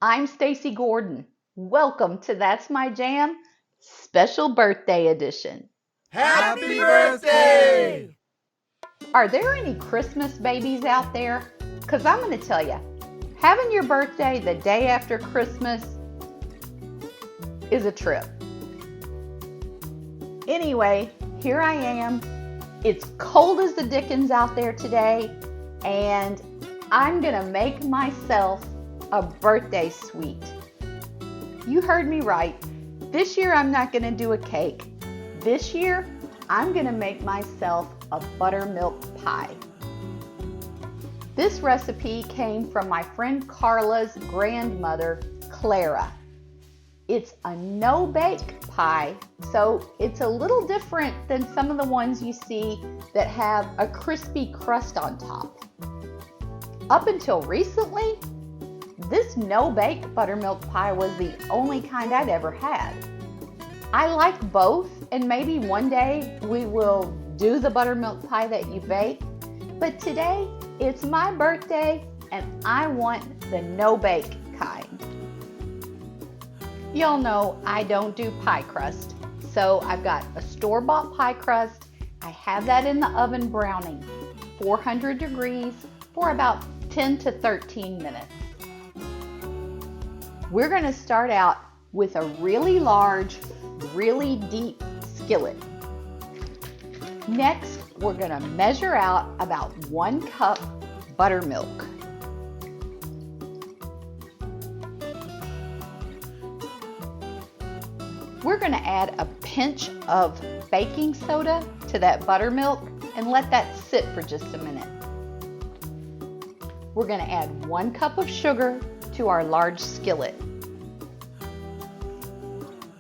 I'm Stacy Gordon. Welcome to That's My Jam Special Birthday Edition. Happy birthday! Are there any Christmas babies out there? Because I'm going to tell you, having your birthday the day after Christmas is a trip. Anyway, here I am. It's cold as the dickens out there today, and I'm going to make myself a birthday sweet. You heard me right. This year I'm not going to do a cake. This year I'm going to make myself a buttermilk pie. This recipe came from my friend Carla's grandmother, Clara. It's a no-bake pie, so it's a little different than some of the ones you see that have a crispy crust on top. Up until recently, this no-bake buttermilk pie was the only kind I'd ever had. I like both, and maybe one day we will do the buttermilk pie that you bake, but today it's my birthday and I want the no-bake kind. Y'all know I don't do pie crust, so I've got a store-bought pie crust. I have that in the oven browning, 400 degrees for about 10 to 13 minutes. We're going to start out with a really large, really deep skillet. Next, we're going to measure out about 1 cup buttermilk. We're going to add a pinch of baking soda to that buttermilk and let that sit for just a minute. We're going to add 1 cup of sugar to our large skillet.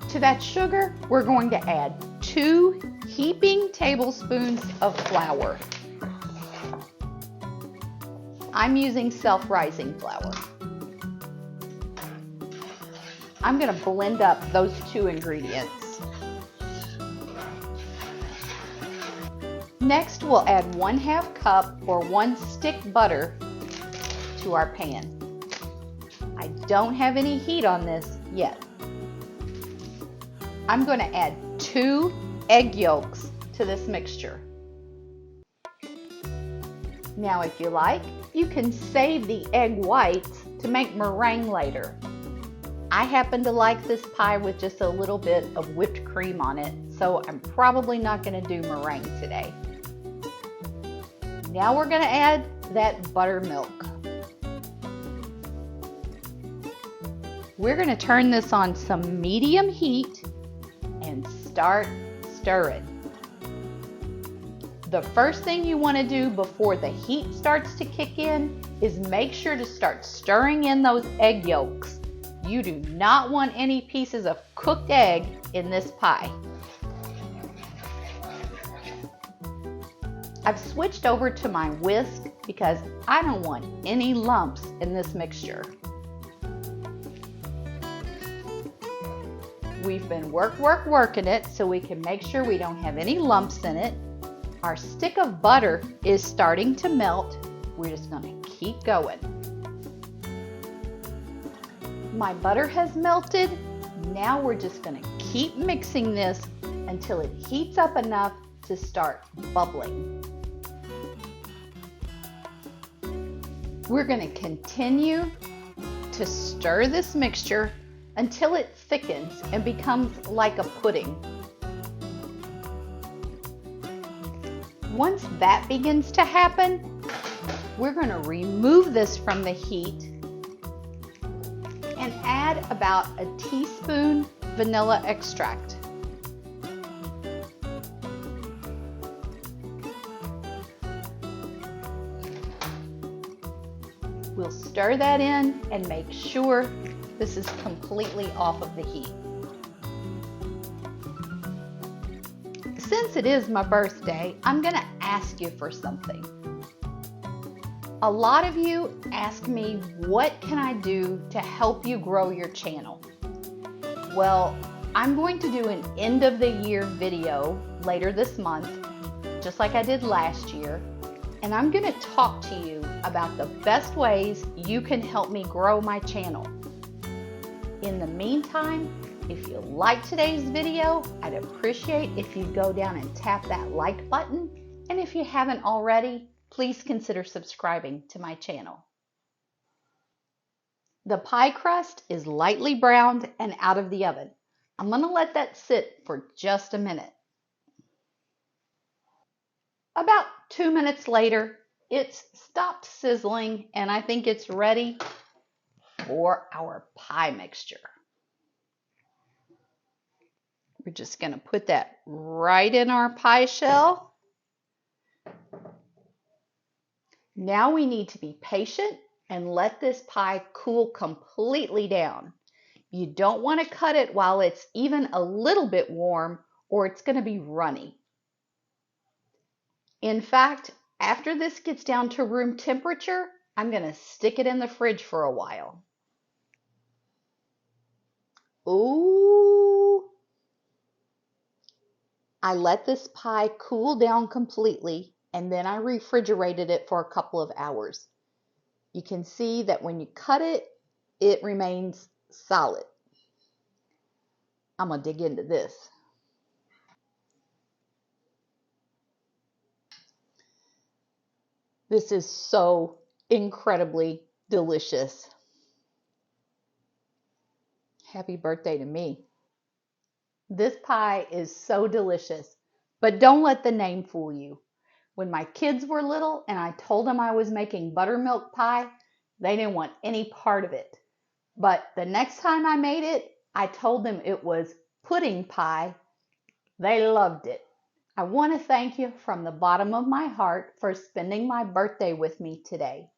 To that sugar, we're going to add 2 heaping tablespoons of flour. I'm using self-rising flour. I'm going to blend up those 2 ingredients. Next, we'll add 1/2 cup or 1 stick butter to our pan. I don't have any heat on this yet. I'm going to add 2 egg yolks to this mixture. Now, if you like, you can save the egg whites to make meringue later. I happen to like this pie with just a little bit of whipped cream on it, so I'm probably not going to do meringue today. Now we're going to add that buttermilk. We're going to turn this on some medium heat and start stirring. The first thing you want to do before the heat starts to kick in is make sure to start stirring in those egg yolks. You do not want any pieces of cooked egg in this pie. I've switched over to my whisk because I don't want any lumps in this mixture. We've been working it so we can make sure we don't have any lumps in it. Our stick of butter is starting to melt. We're just going to keep going. My butter has melted. Now we're just going to keep mixing this until it heats up enough to start bubbling. We're going to continue to stir this mixture until it thickens and becomes like a pudding. Once that begins to happen, we're going to remove this from the heat and add about a teaspoon vanilla extract. We'll stir that in and make sure this is completely off of the heat. Since it is my birthday, I'm going to ask you for something. A lot of you ask me, what can I do to help you grow your channel? Well, I'm going to do an end of the year video later this month, just like I did last year, and I'm going to talk to you about the best ways you can help me grow my channel. In the meantime, if you like today's video, I'd appreciate if you go down and tap that like button. And if you haven't already, please consider subscribing to my channel. The pie crust is lightly browned and out of the oven. I'm going to let that sit for just a minute. About 2 minutes later, it's stopped sizzling and I think it's ready for our pie mixture. We're just going to put that right in our pie shell. Now we need to be patient and let this pie cool completely down. You don't want to cut it while it's even a little bit warm or it's going to be runny. In fact, after this gets down to room temperature, I'm going to stick it in the fridge for a while. Ooh! I let this pie cool down completely and then I refrigerated it for a couple of hours. You can see that when you cut it, it remains solid. I'm going to dig into this. This is so incredibly delicious. Happy birthday to me. This pie is so delicious, but don't let the name fool you. When my kids were little and I told them I was making buttermilk pie, they didn't want any part of it. But the next time I made it, I told them it was pudding pie. They loved it. I want to thank you from the bottom of my heart for spending my birthday with me today.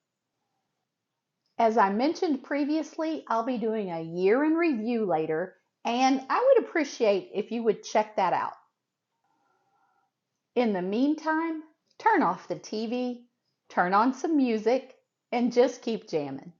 As I mentioned previously, I'll be doing a year in review later, and I would appreciate if you would check that out. In the meantime, turn off the TV, turn on some music, and just keep jamming.